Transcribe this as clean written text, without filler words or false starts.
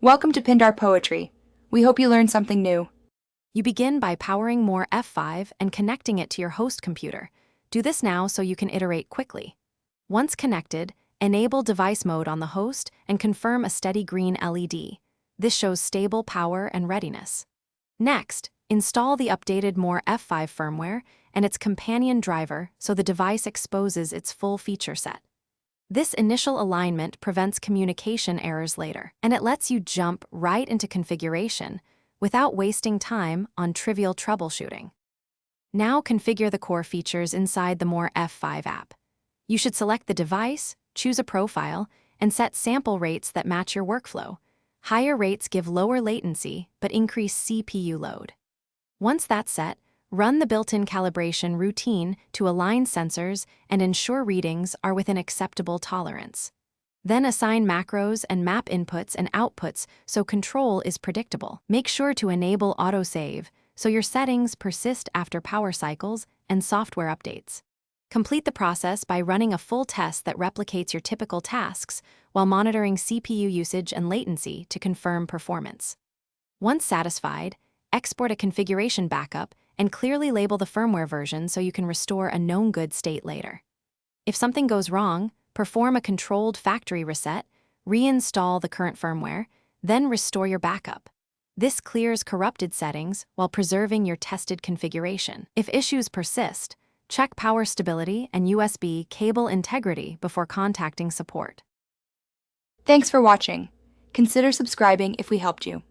Welcome to Pindar Poetry. We hope you learned something new. You begin by powering Morr F5 and connecting it to your host computer. Do this now so you can iterate quickly. Once connected, enable device mode on the host and confirm a steady green LED. This shows stable power and readiness. Next, install the updated Morr F5 firmware and its companion driver so the device exposes its full feature set. This initial alignment prevents communication errors later, and it lets you jump right into configuration without wasting time on trivial troubleshooting. Now configure the core features inside the Morr F5 app. You should select the device, choose a profile, and set sample rates that match your workflow. Higher rates give lower latency but increase CPU load. Once that's set, run the built-in calibration routine to align sensors and ensure readings are within acceptable tolerance. Then assign macros and map inputs and outputs so control is predictable. Make sure to enable autosave so your settings persist after power cycles and software updates. Complete the process by running a full test that replicates your typical tasks while monitoring CPU usage and latency to confirm performance. Once satisfied, export a configuration backup and clearly label the firmware version so you can restore a known good state later. If something goes wrong, perform a controlled factory reset, reinstall the current firmware, then restore your backup. This clears corrupted settings while preserving your tested configuration. If issues persist, check power stability and USB cable integrity before contacting support. Thanks for watching. Consider subscribing if we helped you.